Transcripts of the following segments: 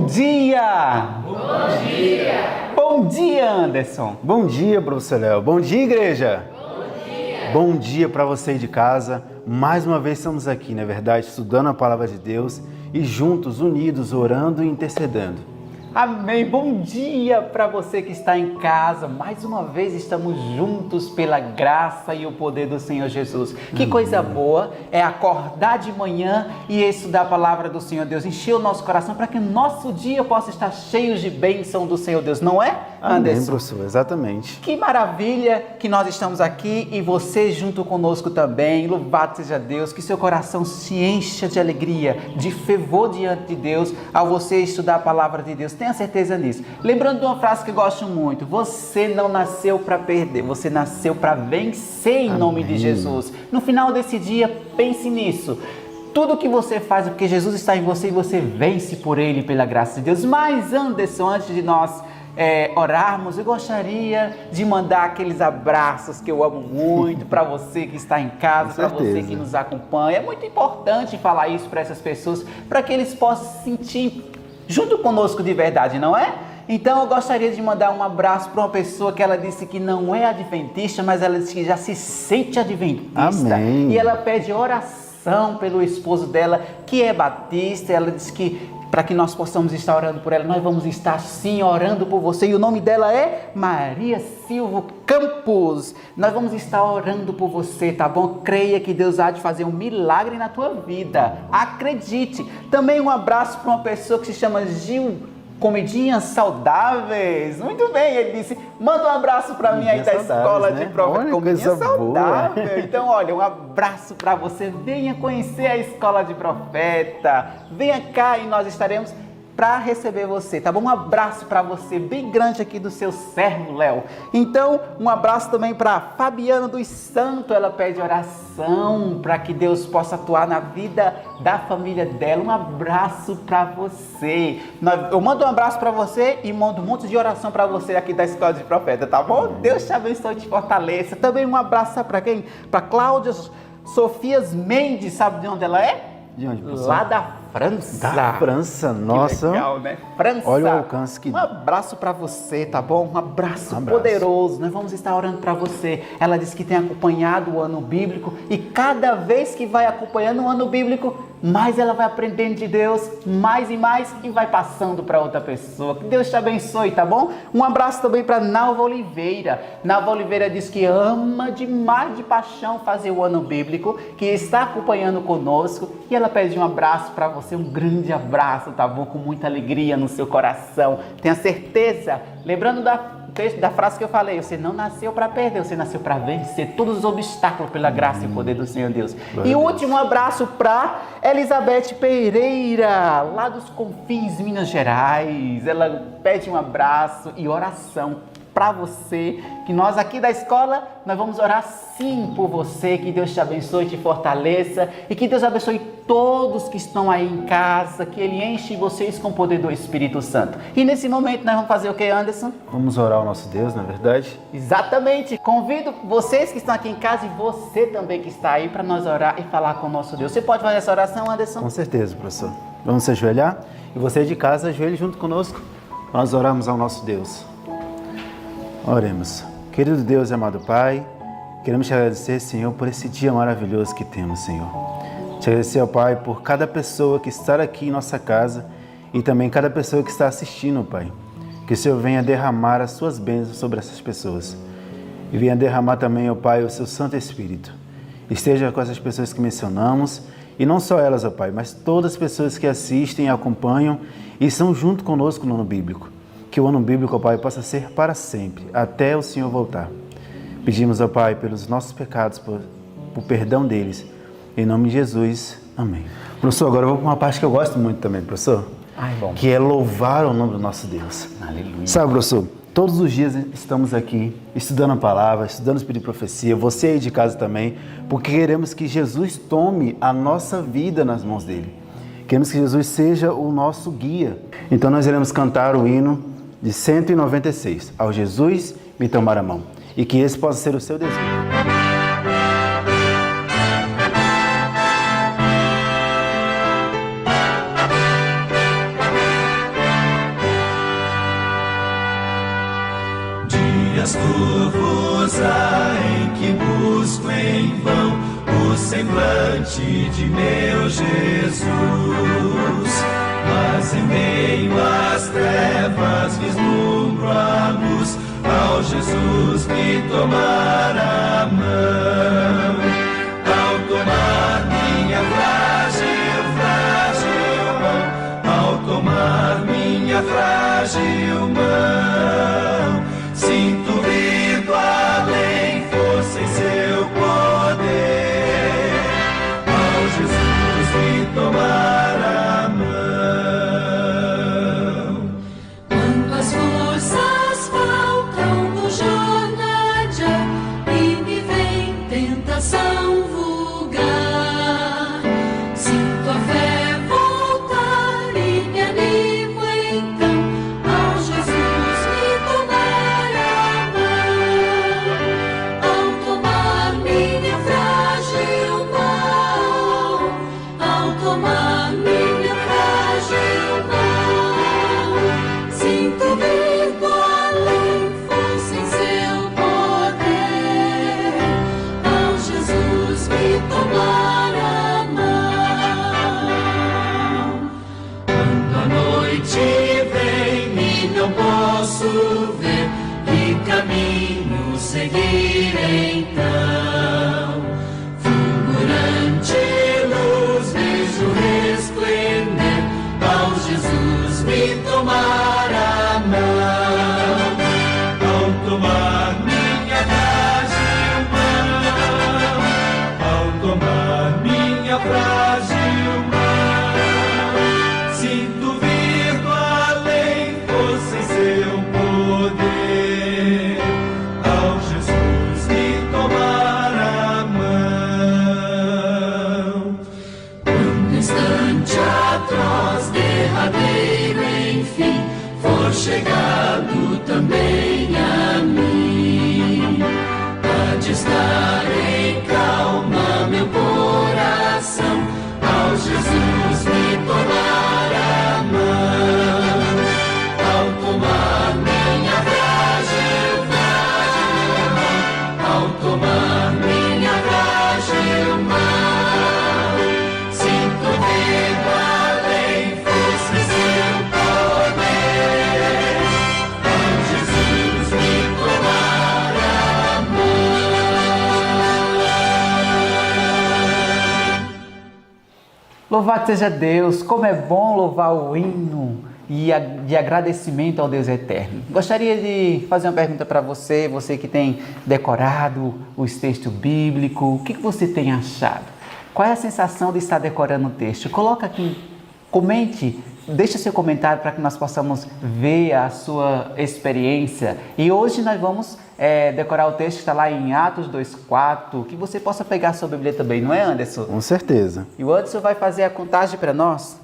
Bom dia! Bom dia! Bom dia, Anderson! Bom dia, professor Léo! Bom dia, igreja! Bom dia! Bom dia para você de casa. Mais uma vez estamos aqui, na verdade, estudando a palavra de Deus e juntos, unidos, orando e intercedendo. Amém! Bom dia para você que está em casa. Mais uma vez estamos juntos pela graça e o poder do Senhor Jesus. Que coisa boa é acordar de manhã e estudar a palavra do Senhor Deus, encher o nosso coração para que o nosso dia possa estar cheio de bênção do Senhor Deus, não é, Anderson? Amém, professor, exatamente. Que maravilha que nós estamos aqui e você junto conosco também. Louvado seja Deus, que seu coração se encha de alegria, de fervor diante de Deus ao você estudar a palavra de Deus. Tenha certeza nisso. Lembrando de uma frase que eu gosto muito: você não nasceu para perder, você nasceu para vencer em nome de Jesus. No final desse dia, pense nisso. Tudo que você faz é porque Jesus está em você e você vence por Ele, pela graça de Deus. Mas, Anderson, antes de nós orarmos, eu gostaria de mandar aqueles abraços que eu amo muito para você que está em casa, para você que nos acompanha. É muito importante falar isso para essas pessoas, para que eles possam se sentir junto conosco de verdade, não é? Então eu gostaria de mandar um abraço para uma pessoa que ela disse que não é adventista, mas ela disse que já se sente adventista. Amém. E ela pede oração pelo esposo dela, que é batista. Ela disse que para que nós possamos estar orando por ela, nós vamos estar sim orando por você. E o nome dela é Maria Silva Campos. Nós vamos estar orando por você, tá bom? Creia que Deus há de fazer um milagre na tua vida. Acredite. Também um abraço para uma pessoa que se chama Gil Comidinhas Saudáveis. Muito bem, ele disse: manda um abraço para mim aí da escola de profeta. Comidinha saudável. Então, olha, um abraço para você. Venha conhecer a escola de profeta. Venha cá e nós estaremos para receber você, tá bom? Um abraço para você, bem grande aqui do seu servo, Léo. Então, um abraço também para Fabiana dos Santos. Ela pede oração para que Deus possa atuar na vida da família dela. Um abraço para você. Eu mando um abraço para você e mando um monte de oração para você aqui da Escola de Profeta, tá bom? Deus te abençoe e te fortaleça. Também um abraço para quem? Para Cláudia Sofias Mendes. Sabe de onde ela é? De onde, professor? Lá da França. Da França, nossa. Que legal, né? França. Olha o alcance que... Um abraço para você, tá bom? Um abraço poderoso. Nós vamos estar orando para você. Ela disse que tem acompanhado o ano bíblico e cada vez que vai acompanhando o ano bíblico, mais ela vai aprendendo de Deus, mais e mais, e vai passando para outra pessoa. Que Deus te abençoe, tá bom? Um abraço também para Nalva Oliveira. Nalva Oliveira diz que ama demais de paixão fazer o ano bíblico, que está acompanhando conosco, e ela pede um abraço para você, um grande abraço, tá bom? Com muita alegria no seu coração. Tenha certeza, lembrando da frase que eu falei: você não nasceu para perder, você nasceu para vencer todos os obstáculos pela graça e o poder do Senhor Deus. E o último abraço para Elizabeth Pereira, lá dos Confins, Minas Gerais. Ela pede um abraço e oração para você, que nós aqui da escola, nós vamos orar sim por você. Que Deus te abençoe, te fortaleça e que Deus abençoe todos que estão aí em casa, que Ele enche vocês com o poder do Espírito Santo. E nesse momento nós vamos fazer o que, Anderson? Vamos orar ao nosso Deus, na verdade? Exatamente. Convido vocês que estão aqui em casa e você também que está aí para nós orar e falar com o nosso Deus. Você pode fazer essa oração, Anderson? Com certeza, professor. Vamos se ajoelhar e você de casa, ajoelhe junto conosco. Nós oramos ao nosso Deus. Oremos. Querido Deus e amado Pai, queremos te agradecer, Senhor, por esse dia maravilhoso que temos, Senhor. Te agradecer, ó Pai, por cada pessoa que está aqui em nossa casa e também cada pessoa que está assistindo, Pai. Que o Senhor venha derramar as suas bênçãos sobre essas pessoas. E venha derramar também, ó Pai, o seu Santo Espírito. Esteja com essas pessoas que mencionamos, e não só elas, ó Pai, mas todas as pessoas que assistem, acompanham e estão junto conosco no ano bíblico. Que o ano bíblico, ó Pai, possa ser para sempre, até o Senhor voltar. Pedimos, ó Pai, pelos nossos pecados, por perdão deles. Em nome de Jesus, amém. Professor, agora eu vou para uma parte que eu gosto muito também, professor. Bom. Que é louvar o nome do nosso Deus. Aleluia. Sabe, professor, todos os dias estamos aqui estudando a palavra, estudando o Espírito de Profecia, você aí de casa também, porque queremos que Jesus tome a nossa vida nas mãos dele. Queremos que Jesus seja o nosso guia. Então nós iremos cantar o hino de 196, ao Jesus me tomar a mão, e que esse possa ser o seu desejo. Dias turvos há em que busco em vão o semblante de meu Jesus. Mas em meio às trevas vislumbro a luz, ao Jesus me tomar a mão. Ao tomar minha frágil, frágil mão, ao tomar minha frágil mão, sinto vir do além força em seu poder. Ao Jesus me tomar a mão. Quando as forças faltam no jornada e me vem tentação vulgar, sinto a fé voltar e me animo então ao Jesus me tomar a mão. Ao tomar minha frágil mão, ao tomar minha frágil mão, sinto vir do além força em seu poder. Ao Jesus me tomar a mão. Quando a noite vem e não posso ver que caminho seguir então, fulgurante luz vejo resplender, ao Jesus me tomar a mão. Ao tomar minha frágil mão, ao tomar minha frágil mão, sinto vir do além força em seu poder. Ao Jesus me tomar a mão. Quando instante atroz, derradeiro, enfim, for chegado também a mim, há de estar em calma meu coração, ao Jesus me tomar a mão. Ao tomar minha frágil, frágil mão, ao tomar minha frágil mão, sinto vir do além força em seu poder. Ao Jesus me tomar a mão. Louvado seja Deus, como é bom louvar o hino de agradecimento ao Deus eterno. Gostaria de fazer uma pergunta para você, você que tem decorado os textos bíblicos, o que você tem achado? Qual é a sensação de estar decorando o texto? Coloca aqui, comente, deixa seu comentário para que nós possamos ver a sua experiência. E hoje nós vamos decorar o texto que está lá em Atos 2,4, que você possa pegar a sua Bíblia também, não é, Anderson? Com certeza. E o Anderson vai fazer a contagem para nós.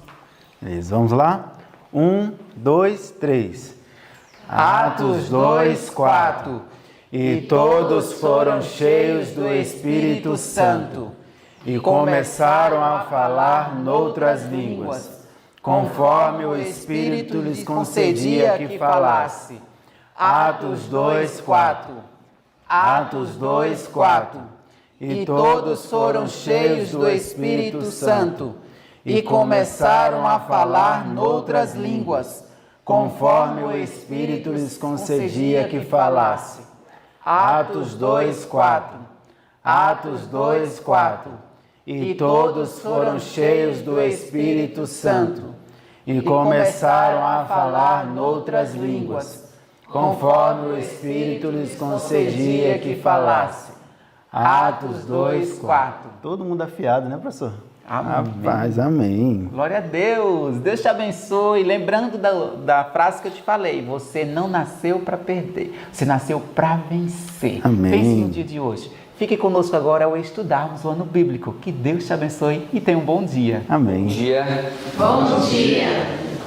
Beleza, vamos lá? 1, 2, 3. Atos 2:4. E todos foram cheios do Espírito Santo e começaram a falar noutras línguas, conforme o Espírito lhes concedia que falasse. Atos 2:4. Atos 2:4. E todos foram cheios do Espírito Santo e começaram a falar noutras línguas, conforme o Espírito lhes concedia que falasse. Atos 2:4. Atos 2:4. E todos foram cheios do Espírito Santo e começaram a falar noutras línguas, conforme o Espírito lhes concedia que falasse. Atos 2:4. Todo mundo afiado, né, professor? Amém. Rapaz, amém. Glória a Deus. Deus te abençoe. Lembrando da frase que eu te falei, você não nasceu para perder, você nasceu para vencer. Amém. Pense no dia de hoje. Fique conosco agora ao estudarmos o ano bíblico. Que Deus te abençoe e tenha um bom dia. Amém. Bom dia. Bom dia.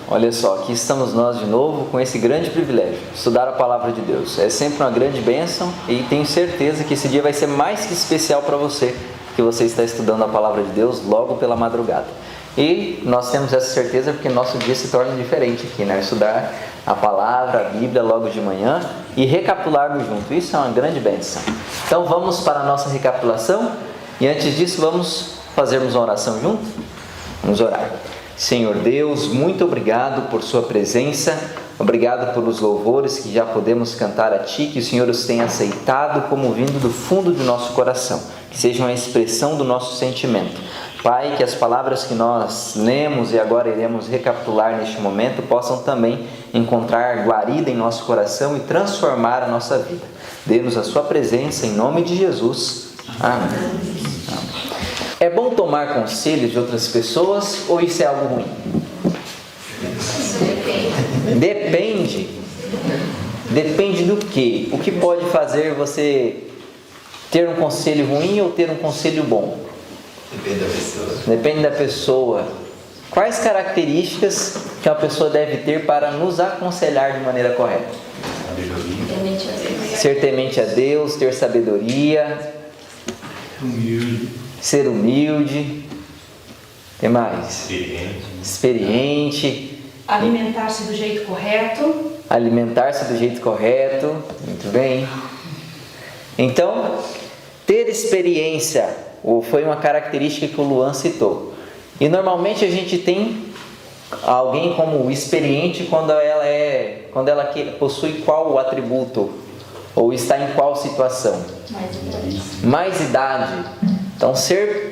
Olha só, aqui estamos nós de novo com esse grande privilégio, estudar a Palavra de Deus. É sempre uma grande bênção e tenho certeza que esse dia vai ser mais que especial para você, que você está estudando a Palavra de Deus logo pela madrugada. E nós temos essa certeza porque nosso dia se torna diferente aqui, né? Estudar a palavra, a Bíblia logo de manhã e recapitularmos junto. Isso é uma grande bênção. Então vamos para a nossa recapitulação e antes disso vamos fazermos uma oração junto? Vamos orar. Senhor Deus, muito obrigado por sua presença, obrigado pelos louvores que já podemos cantar a Ti, que o Senhor os tenha aceitado como vindo do fundo do nosso coração, que sejam a expressão do nosso sentimento. Pai, que as palavras que nós lemos e agora iremos recapitular neste momento possam também encontrar guarida em nosso coração e transformar a nossa vida. Dê-nos a sua presença em nome de Jesus. Amém. É bom tomar conselhos de outras pessoas ou isso é algo ruim? Depende. Depende do quê? O que pode fazer você ter um conselho ruim ou ter um conselho bom? Depende da pessoa. Depende da pessoa. Quais características que uma pessoa deve ter para nos aconselhar de maneira correta? Ser temente a Deus, ter sabedoria, ser humilde, o que mais? Experiente. Alimentar-se do jeito correto. Alimentar-se do jeito correto, muito bem. Então, ter experiência foi uma característica que o Luan citou. E normalmente a gente tem alguém como experiente quando ela possui qual atributo ou está em qual situação? Mais idade. Então,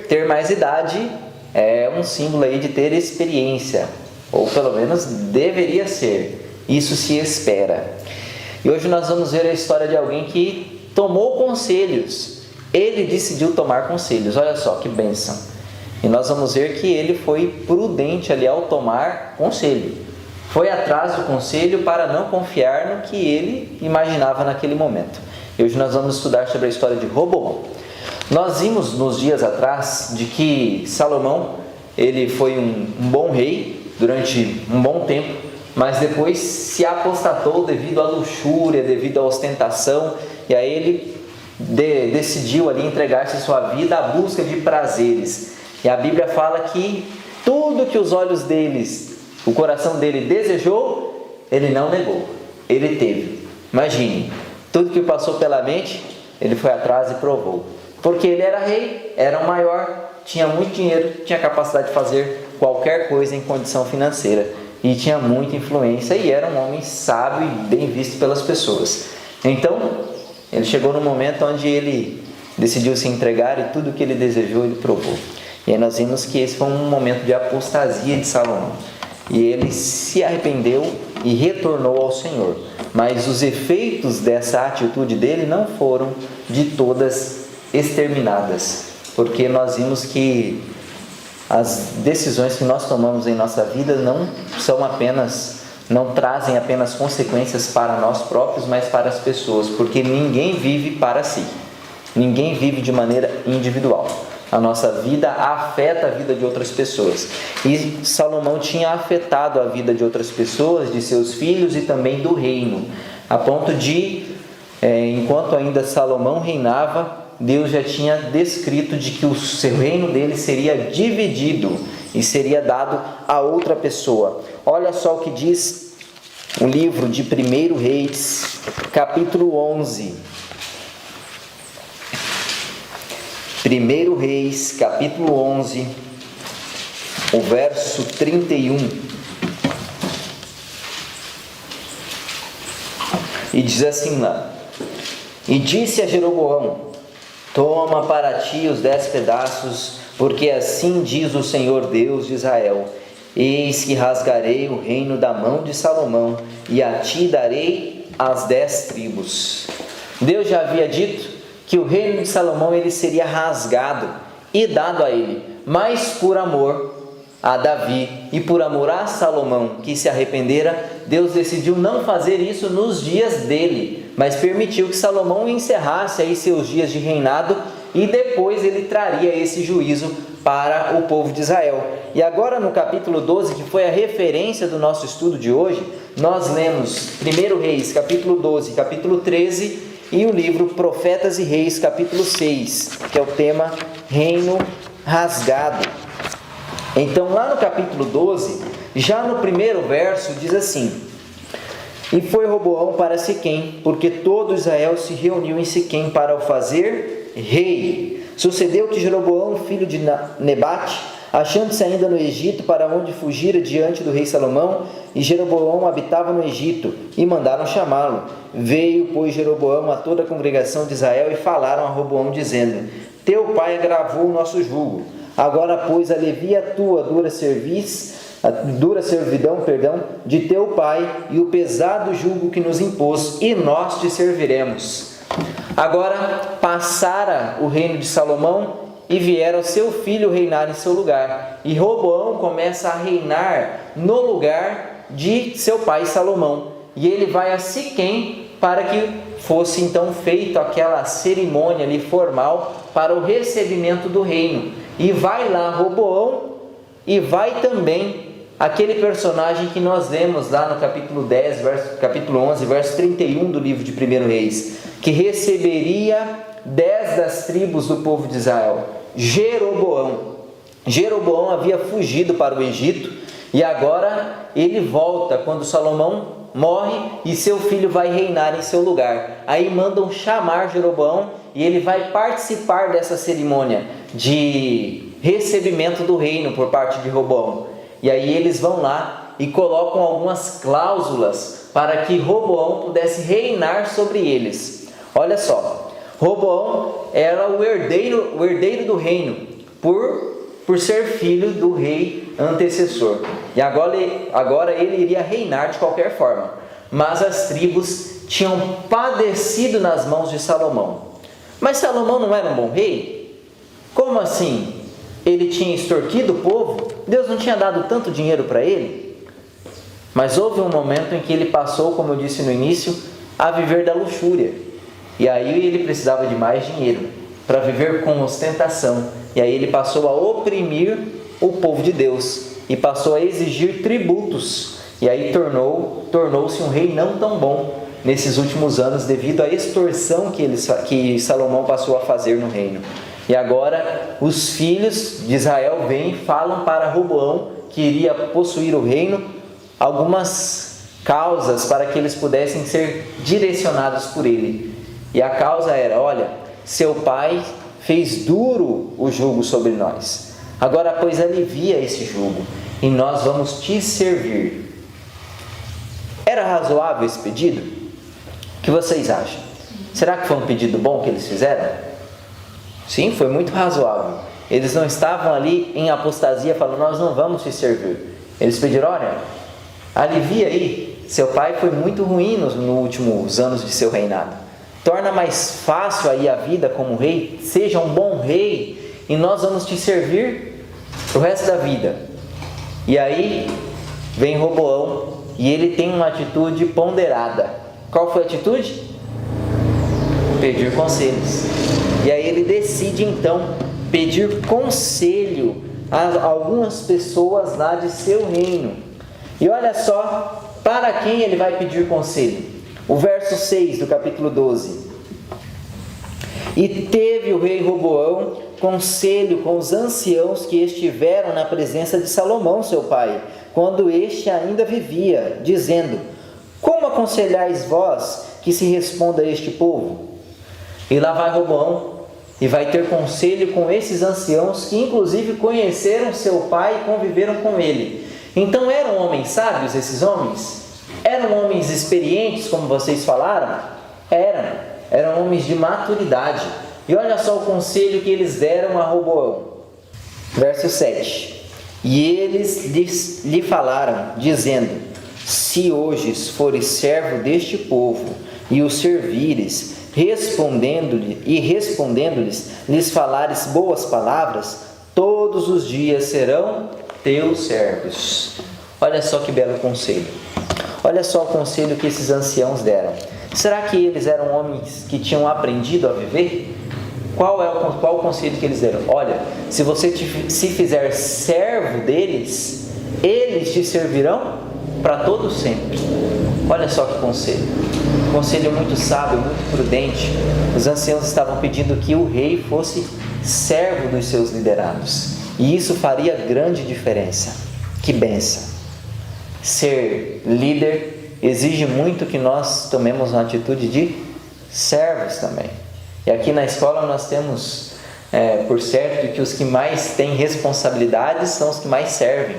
ter mais idade é um símbolo aí de ter experiência, ou pelo menos deveria ser. Isso se espera. E hoje nós vamos ver a história de alguém que tomou conselhos. Ele decidiu tomar conselhos. Olha só que bênção. E nós vamos ver que ele foi prudente ali ao tomar conselho. Foi atrás do conselho para não confiar no que ele imaginava naquele momento. E hoje nós vamos estudar sobre a história de Roboão. Nós vimos nos dias atrás de que Salomão, ele foi um bom rei durante um bom tempo, mas depois se apostatou devido à luxúria, devido à ostentação, e aí ele decidiu ali entregar-se sua vida à busca de prazeres. E a Bíblia fala que tudo que os olhos deles, o coração dele desejou, ele não negou, ele teve. Imagine, tudo que passou pela mente, ele foi atrás e provou. Porque ele era rei, era o maior, tinha muito dinheiro, tinha capacidade de fazer qualquer coisa em condição financeira. E tinha muita influência e era um homem sábio e bem visto pelas pessoas. Então, ele chegou no momento onde ele decidiu se entregar e tudo que ele desejou, ele provou. E aí nós vimos que esse foi um momento de apostasia de Salomão. E ele se arrependeu e retornou ao Senhor. Mas os efeitos dessa atitude dele não foram de todas exterminadas, porque nós vimos que as decisões que nós tomamos em nossa vida não trazem apenas consequências para nós próprios, mas para as pessoas, porque ninguém vive para si, ninguém vive de maneira individual. A nossa vida afeta a vida de outras pessoas, e Salomão tinha afetado a vida de outras pessoas, de seus filhos e também do reino, a ponto de, enquanto ainda Salomão reinava, Deus já tinha descrito de que o seu reino dele seria dividido e seria dado a outra pessoa. Olha só o que diz o livro de 1 Reis, capítulo 11. 1 Reis, capítulo 11, o verso 31. E diz assim lá: E disse a Jeroboão: Toma para ti os 10 pedaços, porque assim diz o Senhor Deus de Israel: Eis que rasgarei o reino da mão de Salomão, e a ti darei as 10 tribos. Deus já havia dito que o reino de Salomão ele seria rasgado e dado a ele, mas por amor a Davi e por amor a Salomão, que se arrependera, Deus decidiu não fazer isso nos dias dele, mas permitiu que Salomão encerrasse aí seus dias de reinado e depois ele traria esse juízo para o povo de Israel. E agora no capítulo 12, que foi a referência do nosso estudo de hoje, nós lemos 1 Reis, capítulo 12, capítulo 13 e o livro Profetas e Reis, capítulo 6, que é o tema Reino Rasgado. Então lá no capítulo 12, já no primeiro verso diz assim: E foi Roboão para Siquém, porque todo Israel se reuniu em Siquém para o fazer rei. Sucedeu que Jeroboão, filho de Nebate, achando-se ainda no Egito, para onde fugira diante do rei Salomão, e Jeroboão habitava no Egito, e mandaram chamá-lo. Veio, pois, Jeroboão a toda a congregação de Israel, e falaram a Roboão, dizendo: Teu pai agravou o nosso jugo. Agora, pois, alivia a tua dura servidão de teu pai, e o pesado jugo que nos impôs, e nós te serviremos. Agora passara o reino de Salomão, e viera o seu filho reinar em seu lugar. E Roboão começa a reinar no lugar de seu pai Salomão. E ele vai a Siquém para que fosse então feita aquela cerimônia ali formal para o recebimento do reino. E vai lá Roboão, e vai também aquele personagem que nós lemos lá no capítulo capítulo 11, verso 31 do livro de 1 Reis, que receberia 10 das tribos do povo de Israel. Jeroboão. Jeroboão havia fugido para o Egito, e agora ele volta quando Salomão morre e seu filho vai reinar em seu lugar. Aí mandam chamar Jeroboão, e ele vai participar dessa cerimônia de recebimento do reino por parte de Roboão. E aí eles vão lá e colocam algumas cláusulas para que Roboão pudesse reinar sobre eles. Olha só, Roboão era o herdeiro do reino, por ser filho do rei antecessor. E agora ele iria reinar de qualquer forma. Mas as tribos tinham padecido nas mãos de Salomão. Mas Salomão não era um bom rei? Como assim? Ele tinha extorquido o povo? Deus não tinha dado tanto dinheiro para ele? Mas houve um momento em que ele passou, como eu disse no início, a viver da luxúria. E aí ele precisava de mais dinheiro para viver com ostentação. E aí ele passou a oprimir o povo de Deus e passou a exigir tributos. E aí tornou-se um rei não tão bom nesses últimos anos devido à extorsão que Salomão passou a fazer no reino. E agora os filhos de Israel vêm e falam para Roboão, que iria possuir o reino, algumas causas para que eles pudessem ser direcionados por ele. E a causa era: olha, seu pai fez duro o jugo sobre nós. Agora, pois, alivia esse jugo, e nós vamos te servir. Era razoável esse pedido? O que vocês acham? Será que foi um pedido bom que eles fizeram? Sim, foi muito razoável. Eles não estavam ali em apostasia falando: nós não vamos te servir. Eles pediram: olha, alivia aí. Seu pai foi muito ruim nos últimos anos de seu reinado. Torna mais fácil aí a vida como rei, seja um bom rei, e nós vamos te servir o resto da vida. E aí vem Roboão, e ele tem uma atitude ponderada. Qual foi a atitude? Pedir conselhos. E aí ele decide então pedir conselho a algumas pessoas lá de seu reino. E olha só para quem ele vai pedir conselho. O verso 6 do capítulo 12. E teve o rei Roboão conselho com os anciãos que estiveram na presença de Salomão, seu pai, quando este ainda vivia, dizendo: Como aconselhais vós que se responda a este povo? E lá vai Roboão e vai ter conselho com esses anciãos que inclusive conheceram seu pai e conviveram com ele. Então eram homens sábios esses homens? Eram homens experientes, como vocês falaram? Eram homens de maturidade. E olha só o conselho que eles deram a Roboão. Verso 7. E eles lhe falaram, dizendo: Se hoje fores servo deste povo, e o servires, respondendo-lhes, lhes falares boas palavras, todos os dias serão teus servos. Olha só que belo conselho. Olha só o conselho que esses anciãos deram. Será que eles eram homens que tinham aprendido a viver? Qual o conselho que eles deram? Olha, se você se fizer servo deles, eles te servirão para todo sempre. Olha só que conselho. Conselho muito sábio, muito prudente. Os anciãos estavam pedindo que o rei fosse servo dos seus liderados. E isso faria grande diferença. Que bênção! Ser líder exige muito que nós tomemos uma atitude de servos também. E aqui na escola nós temos por certo que os que mais têm responsabilidades são os que mais servem.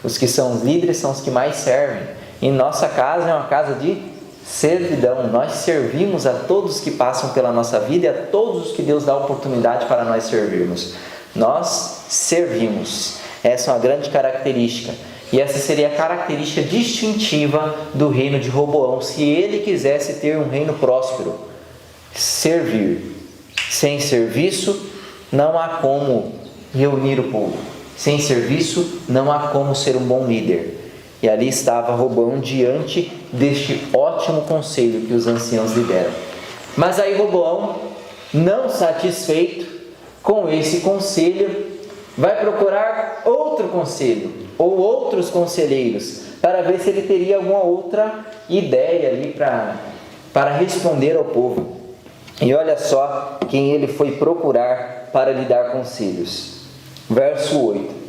Os que são líderes são os que mais servem. Em nossa casa é uma casa de servidão. Nós servimos a todos que passam pela nossa vida e a todos os que Deus dá oportunidade para nós servirmos. Nós servimos. Essa é uma grande característica. E essa seria a característica distintiva do reino de Roboão, se ele quisesse ter um reino próspero. Servir. Sem serviço, não há como reunir o povo. Sem serviço, não há como ser um bom líder. E ali estava Roboão diante deste ótimo conselho que os anciãos lhe deram. Mas aí Roboão, não satisfeito com esse conselho, vai procurar outro conselho, ou outros conselheiros, para ver se ele teria alguma outra ideia ali para responder ao povo. E olha só quem ele foi procurar para lhe dar conselhos. Verso 8.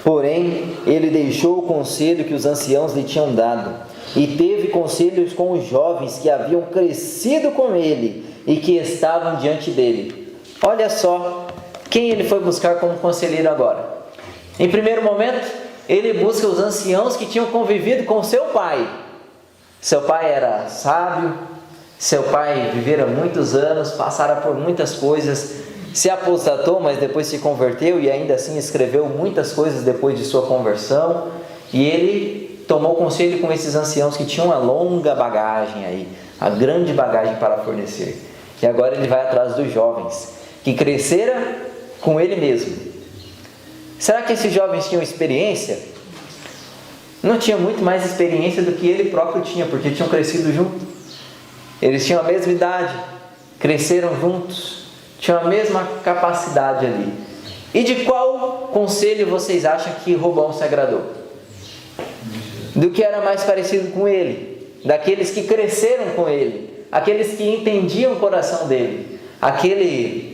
Porém, ele deixou o conselho que os anciãos lhe tinham dado, e teve conselhos com os jovens que haviam crescido com ele e que estavam diante dele. Olha só quem ele foi buscar como conselheiro agora. Em primeiro momento, ele busca os anciãos que tinham convivido com seu pai. Seu pai era sábio, seu pai vivera muitos anos, passara por muitas coisas, se apostatou, mas depois se converteu e ainda assim escreveu muitas coisas depois de sua conversão. E ele tomou conselho com esses anciãos que tinham uma longa bagagem aí, a grande bagagem para fornecer. E agora ele vai atrás dos jovens, que cresceram com ele mesmo. Será que esses jovens tinham experiência? Não tinham muito mais experiência do que ele próprio tinha, porque tinham crescido juntos. Eles tinham a mesma idade, cresceram juntos, tinham a mesma capacidade ali. E de qual conselho vocês acham que Roboão se agradou? Do que era mais parecido com ele, daqueles que cresceram com ele, aqueles que entendiam o coração dele.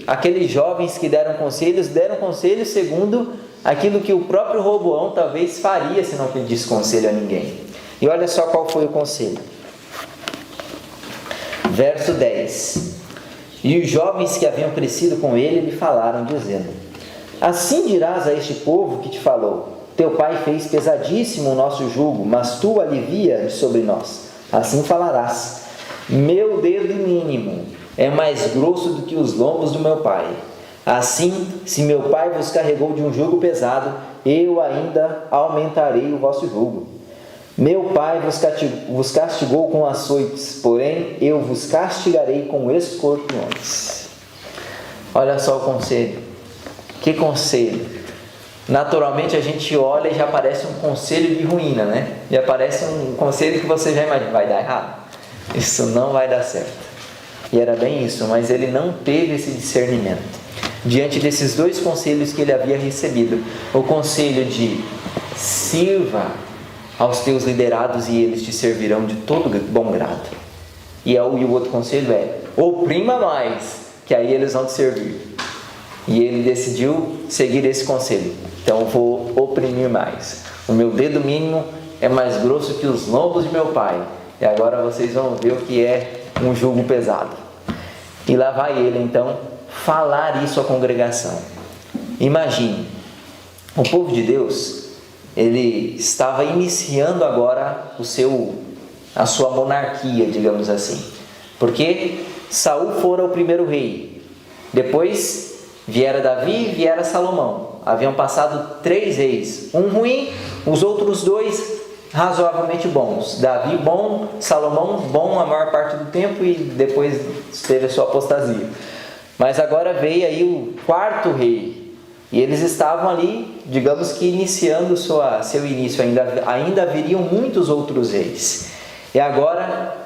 Aqueles jovens que deram conselhos segundo aquilo que o próprio Roboão talvez faria se não pedisse conselho a ninguém. E olha só qual foi o conselho. Verso 10. E os jovens que haviam crescido com ele lhe falaram, dizendo: assim dirás a este povo que te falou: teu pai fez pesadíssimo o nosso jugo, mas tu alivia sobre nós. Assim falarás: meu dedo mínimo é mais grosso do que os lombos do meu pai. Assim, se meu pai vos carregou de um jugo pesado, eu ainda aumentarei o vosso jugo. Meu pai vos castigou com açoites, porém eu vos castigarei com escorpiões. Olha só o conselho. Que conselho! Naturalmente a gente olha e já parece um conselho de ruína, né? Já parece um conselho que você já imagina, vai dar errado. Isso não vai dar certo. E era bem isso, mas ele não teve esse discernimento. Diante desses dois conselhos que ele havia recebido, o conselho de sirva aos teus liderados e eles te servirão de todo bom grado. E o outro conselho é: oprima mais, que aí eles vão te servir. E ele decidiu seguir esse conselho. Então eu vou oprimir mais. O meu dedo mínimo é mais grosso que os lombos de meu pai. E agora vocês vão ver o que é um jugo pesado. E lá vai ele então falar isso à congregação. Imagine, o povo de Deus, ele estava iniciando agora a sua monarquia, digamos assim. Porque Saul fora o primeiro rei. Depois viera Davi e viera Salomão. Haviam passado 3 reis. Um ruim, os outros 2 razoavelmente bons. Davi bom, Salomão bom a maior parte do tempo e depois teve a sua apostasia. Mas agora veio aí o 4º rei. E eles estavam ali, digamos que iniciando seu início. Ainda viriam muitos outros reis. E agora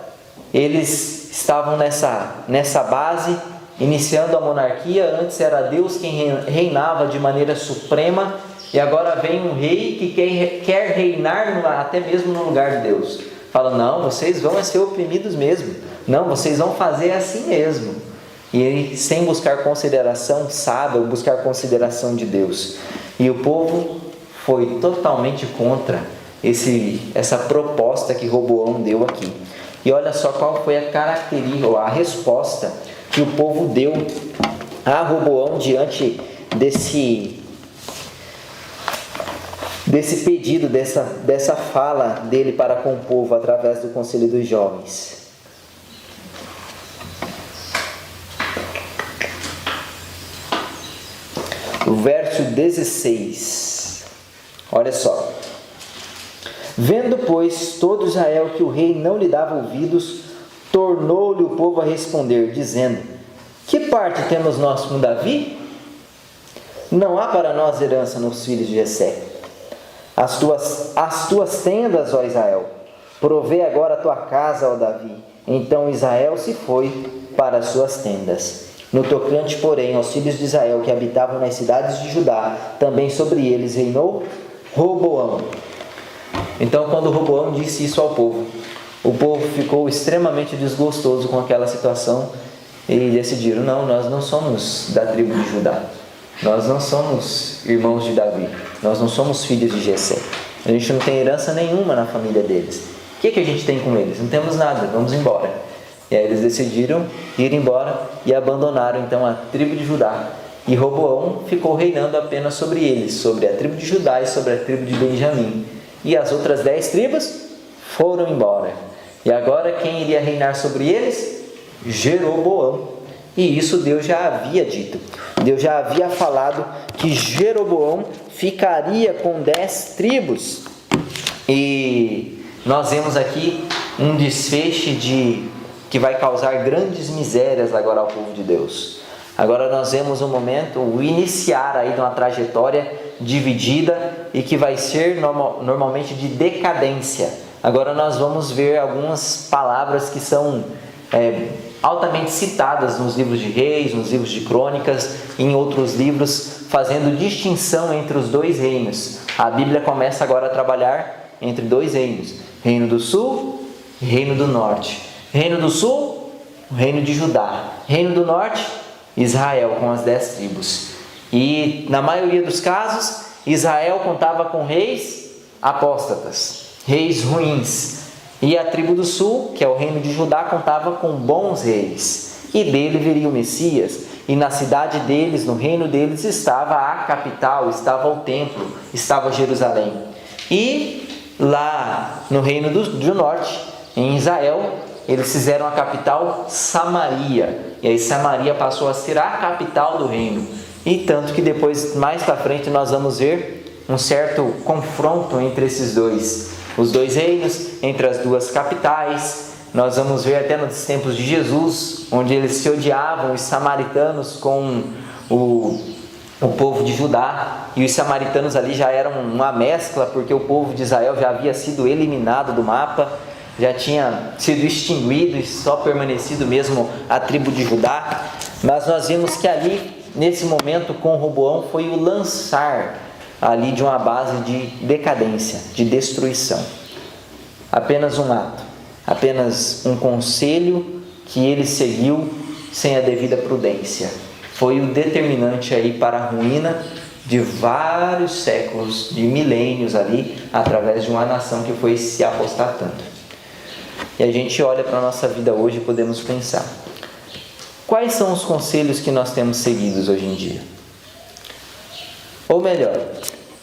eles estavam nessa base, iniciando a monarquia. Antes era Deus quem reinava de maneira suprema. E agora vem um rei que quer reinar até mesmo no lugar de Deus. Fala: não, vocês vão ser oprimidos mesmo. Não, vocês vão fazer assim mesmo. e ele, sem buscar consideração sábia, ou buscar consideração de Deus. E o povo foi totalmente contra essa proposta que Roboão deu aqui. E olha só qual foi a característica, ou a resposta que o povo deu a Roboão diante desse pedido, dessa fala dele para com o povo através do Conselho dos Jovens. O verso 16, olha só: vendo, pois, todo Israel que o rei não lhe dava ouvidos, tornou-lhe o povo a responder, dizendo: que parte temos nós com Davi? Não há para nós herança nos filhos de Jessé. As tuas tendas, ó Israel, provê agora a tua casa, ó Davi. Então Israel se foi para as suas tendas. No tocante, porém, aos filhos de Israel que habitavam nas cidades de Judá, também sobre eles reinou Roboão. Então, quando Roboão disse isso ao povo, o povo ficou extremamente desgostoso com aquela situação e decidiram: não, nós não somos da tribo de Judá, nós não somos irmãos de Davi, nós não somos filhos de Jessé, a gente não tem herança nenhuma na família deles. O que a gente tem com eles? Não temos nada, vamos embora. E aí eles decidiram ir embora e abandonaram então a tribo de Judá. E Roboão ficou reinando apenas sobre eles, sobre a tribo de Judá e sobre a tribo de Benjamim. E as outras 10 tribos foram embora. E agora quem iria reinar sobre eles? Jeroboão. E isso Deus já havia dito. Deus já havia falado que Jeroboão ficaria com 10 tribos. E nós vemos aqui um desfecho que vai causar grandes misérias agora ao povo de Deus. Agora nós vemos um momento, o iniciar aí de uma trajetória dividida e que vai ser normalmente de decadência. Agora nós vamos ver algumas palavras que são altamente citadas nos livros de Reis, nos livros de Crônicas, em outros livros, fazendo distinção entre os dois reinos. A Bíblia começa agora a trabalhar entre dois reinos: Reino do Sul e Reino do Norte. Reino do Sul, o Reino de Judá. Reino do Norte, Israel com as 10 tribos. E na maioria dos casos, Israel contava com reis apóstatas, reis ruins. E a tribo do Sul, que é o Reino de Judá, contava com bons reis. E dele viria o Messias. E na cidade deles, no reino deles, estava a capital, estava o templo, estava Jerusalém. E lá no Reino do Norte, em Israel, eles fizeram a capital Samaria. E aí Samaria passou a ser a capital do reino. E tanto que depois, mais para frente, nós vamos ver um certo confronto entre esses os dois reinos, entre as duas capitais. Nós vamos ver até nos tempos de Jesus, onde eles se odiavam, os samaritanos com o povo de Judá. E os samaritanos ali já eram uma mescla, porque o povo de Israel já havia sido eliminado do mapa, já tinha sido extinguido e só permanecido mesmo a tribo de Judá. Mas nós vimos que ali, nesse momento com Roboão, foi o lançar ali de uma base de decadência, de destruição. Apenas um ato, apenas um conselho que ele seguiu sem a devida prudência. Foi o determinante aí para a ruína de vários séculos, de milênios ali, através de uma nação que foi se apostatando. E a gente olha para a nossa vida hoje e podemos pensar: quais são os conselhos que nós temos seguidos hoje em dia? Ou melhor,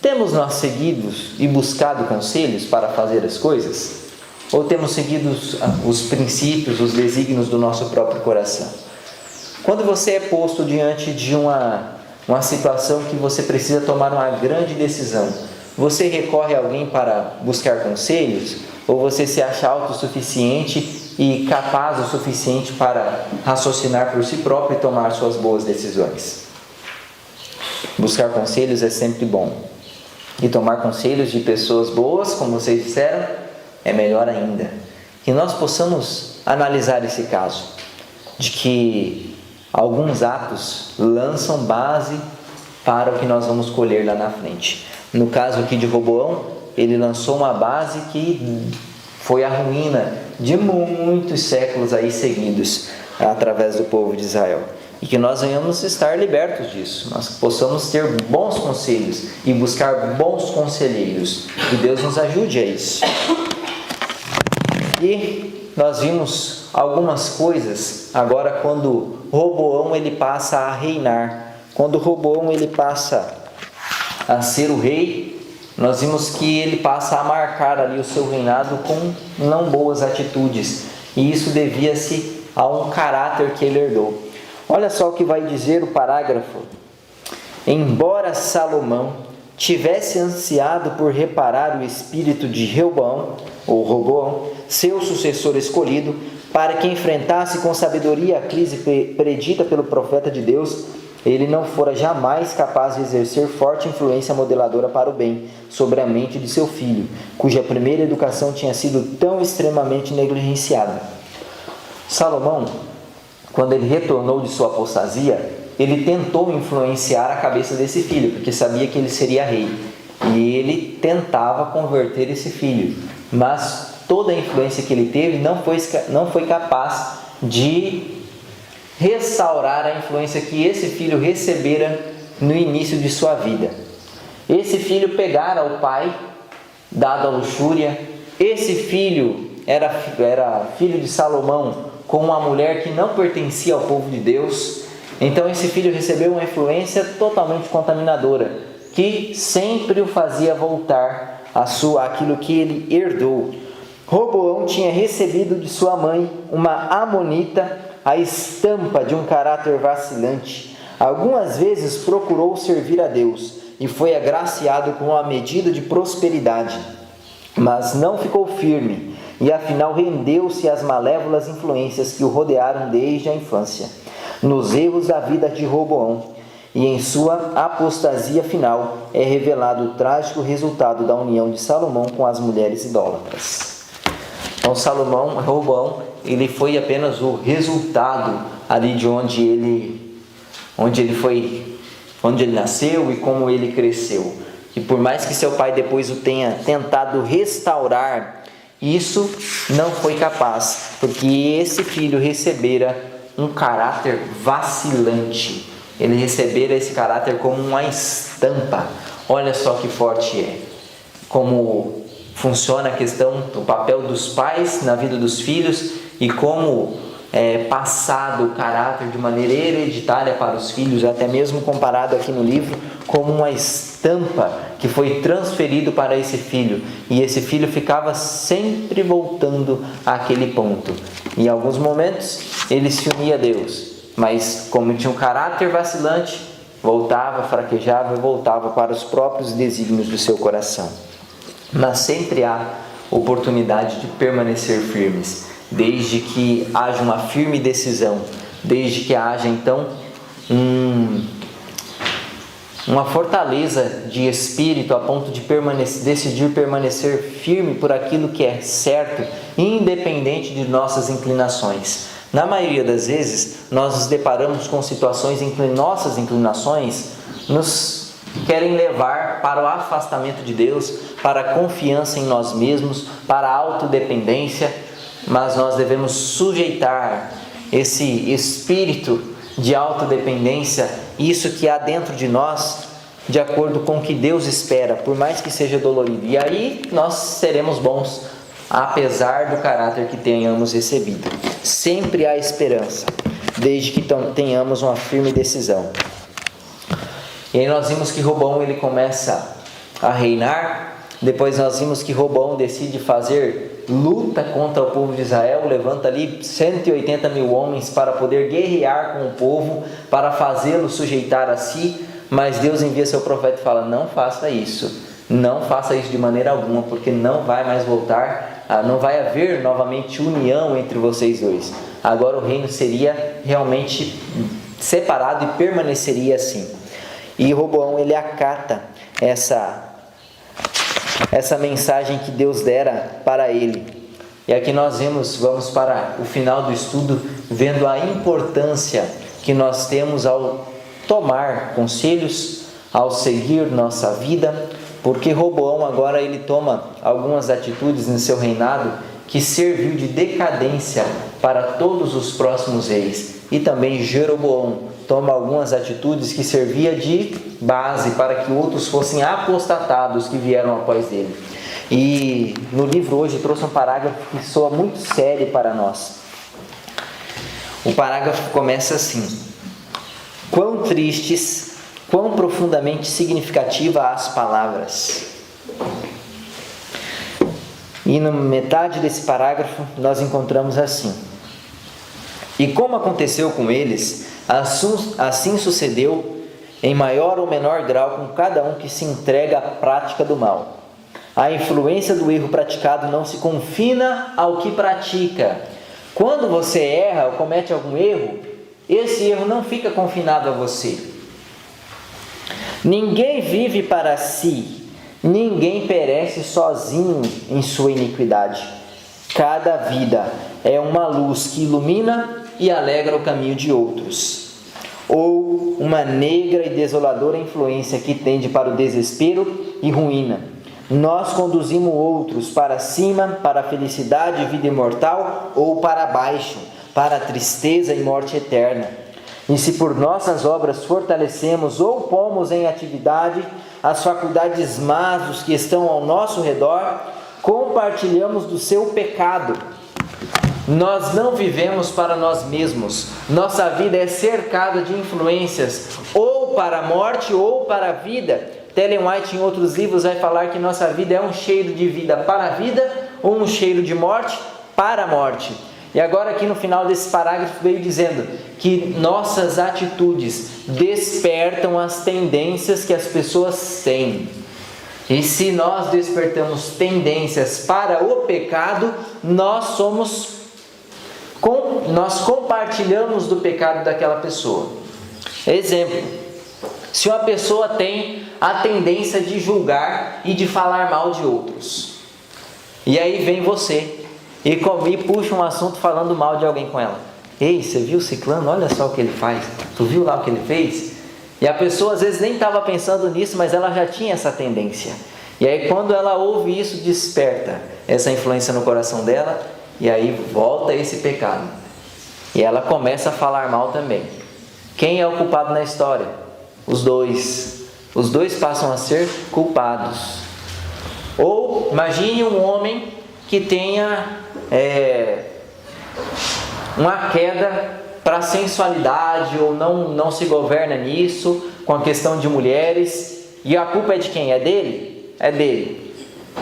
temos nós seguido e buscado conselhos para fazer as coisas? Ou temos seguido os princípios, os desígnios do nosso próprio coração? Quando você é posto diante de uma situação que você precisa tomar uma grande decisão, você recorre a alguém para buscar conselhos? Ou você se acha autossuficiente e capaz o suficiente para raciocinar por si próprio e tomar suas boas decisões? Buscar conselhos é sempre bom. E tomar conselhos de pessoas boas, como vocês disseram, é melhor ainda. Que nós possamos analisar esse caso, de que alguns atos lançam base para o que nós vamos colher lá na frente. No caso aqui de Roboão, ele lançou uma base que foi a ruína de muitos séculos aí seguidos. através do povo de Israel. E que nós venhamos estar libertos disso, nós possamos ter bons conselhos e buscar bons conselheiros. Que Deus nos ajude a isso. E nós vimos algumas coisas agora quando Roboão ele passa a reinar. Quando Roboão ele passa a ser o rei, nós vimos que ele passa a marcar ali o seu reinado com não boas atitudes. E isso devia-se a um caráter que ele herdou. Olha só o que vai dizer o parágrafo. Embora Salomão tivesse ansiado por reparar o espírito de Reoboão, ou Roboão, seu sucessor escolhido, para que enfrentasse com sabedoria a crise predita pelo profeta de Deus, ele não fora jamais capaz de exercer forte influência modeladora para o bem sobre a mente de seu filho, cuja primeira educação tinha sido tão extremamente negligenciada. Salomão, quando ele retornou de sua apostasia, ele tentou influenciar a cabeça desse filho, porque sabia que ele seria rei. E ele tentava converter esse filho, mas toda a influência que ele teve não foi capaz de restaurar a influência que esse filho recebera no início de sua vida. Esse filho pegara o pai, dado a luxúria. Esse filho era filho de Salomão, com uma mulher que não pertencia ao povo de Deus. Então esse filho recebeu uma influência totalmente contaminadora, que sempre o fazia voltar àquilo que ele herdou. Roboão tinha recebido de sua mãe, uma amonita, a estampa de um caráter vacilante. Algumas vezes procurou servir a Deus e foi agraciado com uma medida de prosperidade, mas não ficou firme e afinal rendeu-se às malévolas influências que o rodearam desde a infância. Nos erros da vida de Roboão e em sua apostasia final é revelado o trágico resultado da união de Salomão com as mulheres idólatras. Então Roboão, ele foi apenas o resultado ali de onde ele nasceu e como ele cresceu. E por mais que seu pai depois o tenha tentado restaurar, isso não foi capaz, porque esse filho recebera um caráter vacilante. Ele recebera esse caráter como uma estampa. Olha só que forte é. Como funciona a questão do papel dos pais na vida dos filhos e como é passado o caráter de maneira hereditária para os filhos, até mesmo comparado aqui no livro como uma estampa que foi transferido para esse filho, e esse filho ficava sempre voltando àquele ponto. Em alguns momentos ele se unia a Deus, mas como tinha um caráter vacilante, voltava, fraquejava e voltava para os próprios desígnios do seu coração. Mas sempre há oportunidade de permanecer firmes, desde que haja uma firme decisão, desde que haja então uma fortaleza de espírito a ponto de decidir permanecer firme por aquilo que é certo, independente de nossas inclinações. Na maioria das vezes, nós nos deparamos com situações em que nossas inclinações nos querem levar para o afastamento de Deus, para a confiança em nós mesmos, para a autodependência, mas nós devemos sujeitar esse espírito de autodependência, isso que há dentro de nós, de acordo com o que Deus espera, por mais que seja dolorido. E aí nós seremos bons, apesar do caráter que tenhamos recebido. Sempre há esperança, desde que tenhamos uma firme decisão. E aí nós vimos que Roboão ele começa a reinar. Depois nós vimos que Roboão decide fazer luta contra o povo de Israel, levanta ali 180 mil homens para poder guerrear com o povo, para fazê-lo sujeitar a si, mas Deus envia seu profeta e fala: não faça isso de maneira alguma, porque não vai mais voltar, não vai haver novamente união entre vocês dois. Agora o reino seria realmente separado e permaneceria assim. E Roboão ele acata essa mensagem que Deus dera para ele. E aqui nós vamos para o final do estudo, vendo a importância que nós temos ao tomar conselhos, ao seguir nossa vida, porque Roboão agora ele toma algumas atitudes no seu reinado que serviu de decadência para todos os próximos reis. E também Jeroboão toma algumas atitudes que servia de base para que outros fossem apostatados que vieram após ele. E no livro hoje eu trouxe um parágrafo que soa muito sério para nós. O parágrafo começa assim: quão tristes, quão profundamente significativa as palavras. E na metade desse parágrafo nós encontramos assim: e como aconteceu com eles, assim sucedeu em maior ou menor grau com cada um que se entrega à prática do mal. A influência do erro praticado não se confina ao que pratica. Quando você erra ou comete algum erro, esse erro não fica confinado a você. Ninguém vive para si, ninguém perece sozinho em sua iniquidade. Cada vida é uma luz que ilumina e alegra o caminho de outros, ou uma negra e desoladora influência que tende para o desespero e ruína. Nós conduzimos outros para cima, para a felicidade e vida imortal, ou para baixo, para a tristeza e morte eterna. E se por nossas obras fortalecemos ou pomos em atividade as faculdades más dos que estão ao nosso redor, compartilhamos do seu pecado. Nós não vivemos para nós mesmos. Nossa vida é cercada de influências, ou para a morte ou para a vida. Ellen White, em outros livros, vai falar que nossa vida é um cheiro de vida para a vida ou um cheiro de morte para a morte. E agora aqui no final desse parágrafo veio dizendo que nossas atitudes despertam as tendências que as pessoas têm. E se nós despertamos tendências para o pecado, nós compartilhamos do pecado daquela pessoa. Exemplo: se uma pessoa tem a tendência de julgar e de falar mal de outros, e aí vem você e puxa um assunto falando mal de alguém com ela. Ei, você viu ciclano? Olha só o que ele faz. Tu viu lá o que ele fez? E a pessoa às vezes nem estava pensando nisso, mas ela já tinha essa tendência. E aí quando ela ouve isso, desperta essa influência no coração dela, e aí volta esse pecado. E ela começa a falar mal também. Quem é o culpado na história? Os dois. Os dois passam a ser culpados. Ou imagine um homem que tenha uma queda para a sensualidade, ou não se governa nisso, com a questão de mulheres, e a culpa é de quem? É dele? É dele.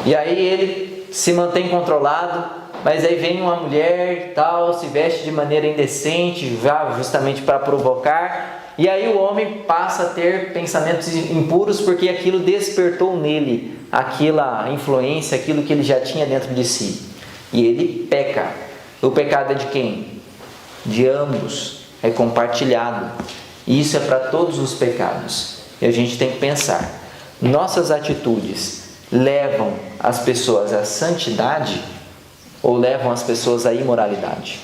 E aí ele se mantém controlado, mas aí vem uma mulher tal, se veste de maneira indecente, justamente para provocar, e aí o homem passa a ter pensamentos impuros, porque aquilo despertou nele aquela influência, aquilo que ele já tinha dentro de si. E ele peca. O pecado é de quem? De ambos. É compartilhado. E isso é para todos os pecados. E a gente tem que pensar: nossas atitudes levam as pessoas à santidade ou levam as pessoas à imoralidade?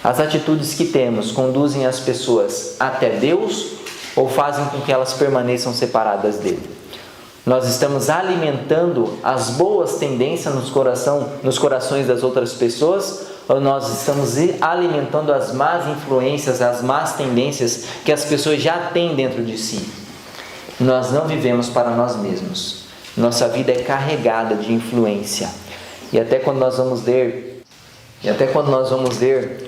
As atitudes que temos conduzem as pessoas até Deus ou fazem com que elas permaneçam separadas dele? Nós estamos alimentando as boas tendências nos corações das outras pessoas, ou nós estamos alimentando as más influências, as más tendências que as pessoas já têm dentro de si? Nós não vivemos para nós mesmos. Nossa vida é carregada de influência. E até quando nós vamos ler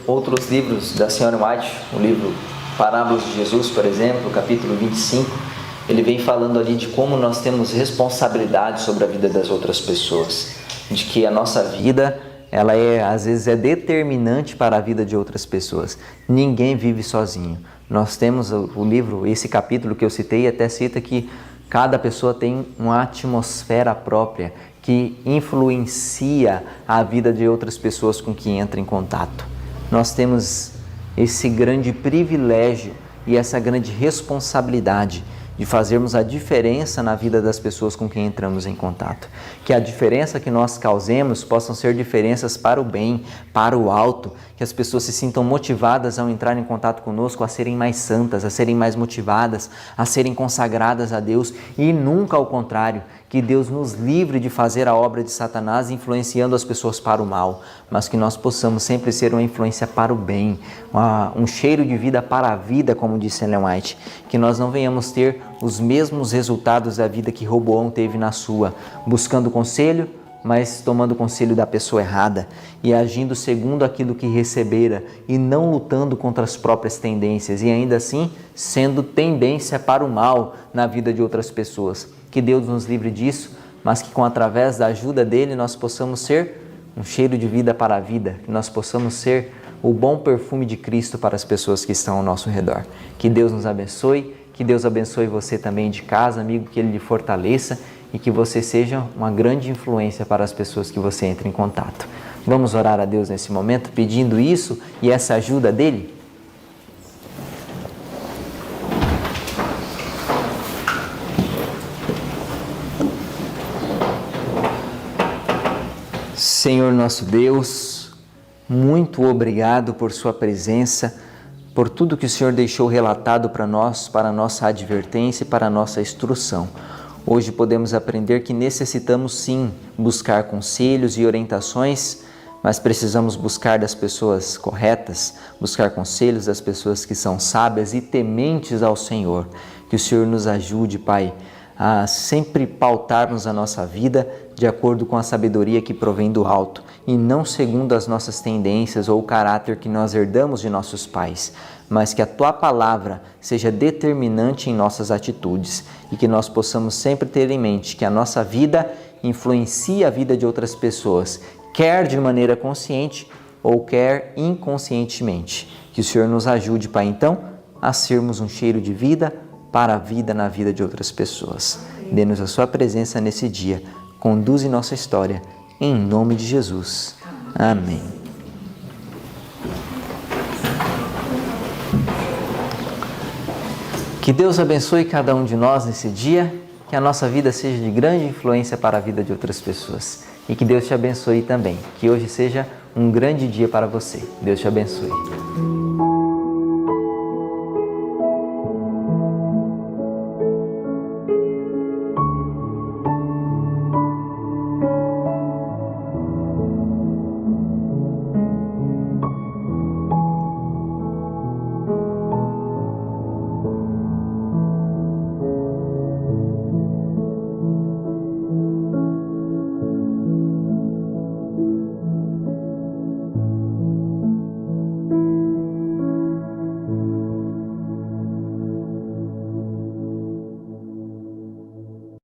outros livros da Senhora White, o livro Parábolas de Jesus, por exemplo, capítulo 25, ele vem falando ali de como nós temos responsabilidade sobre a vida das outras pessoas, de que a nossa vida, ela às vezes é determinante para a vida de outras pessoas. Ninguém vive sozinho. Nós temos o livro, esse capítulo que eu citei, até cita que cada pessoa tem uma atmosfera própria que influencia a vida de outras pessoas com quem entra em contato. Nós temos esse grande privilégio e essa grande responsabilidade de fazermos a diferença na vida das pessoas com quem entramos em contato. Que a diferença que nós causemos possam ser diferenças para o bem, para o alto, que que as pessoas se sintam motivadas ao entrar em contato conosco, a serem mais santas, a serem mais motivadas, a serem consagradas a Deus e nunca ao contrário, que Deus nos livre de fazer a obra de Satanás influenciando as pessoas para o mal, mas que nós possamos sempre ser uma influência para o bem, um cheiro de vida para a vida, como disse Ellen White, que nós não venhamos ter os mesmos resultados da vida que Roboão teve na sua, buscando conselho, mas tomando conselho da pessoa errada e agindo segundo aquilo que recebera e não lutando contra as próprias tendências e ainda assim sendo tendência para o mal na vida de outras pessoas. Que Deus nos livre disso, mas que através da ajuda dele nós possamos ser um cheiro de vida para a vida, que nós possamos ser o bom perfume de Cristo para as pessoas que estão ao nosso redor. Que Deus nos abençoe, que Deus abençoe você também de casa, amigo, que Ele lhe fortaleça e que você seja uma grande influência para as pessoas que você entra em contato. Vamos orar a Deus nesse momento, pedindo isso e essa ajuda dEle? Senhor nosso Deus, muito obrigado por Sua presença, por tudo que o Senhor deixou relatado para nós, para a nossa advertência e para a nossa instrução. Hoje podemos aprender que necessitamos sim buscar conselhos e orientações, mas precisamos buscar das pessoas corretas, buscar conselhos das pessoas que são sábias e tementes ao Senhor. Que o Senhor nos ajude, Pai, a sempre pautarmos a nossa vida de acordo com a sabedoria que provém do alto e não segundo as nossas tendências ou o caráter que nós herdamos de nossos pais, mas que a Tua palavra seja determinante em nossas atitudes e que nós possamos sempre ter em mente que a nossa vida influencia a vida de outras pessoas, quer de maneira consciente ou quer inconscientemente. Que o Senhor nos ajude, Pai, então, a sermos um cheiro de vida para a vida na vida de outras pessoas. Dê-nos a Sua presença nesse dia. Conduze nossa história, em nome de Jesus. Amém. Que Deus abençoe cada um de nós nesse dia, que a nossa vida seja de grande influência para a vida de outras pessoas. E que Deus te abençoe também, que hoje seja um grande dia para você. Deus te abençoe.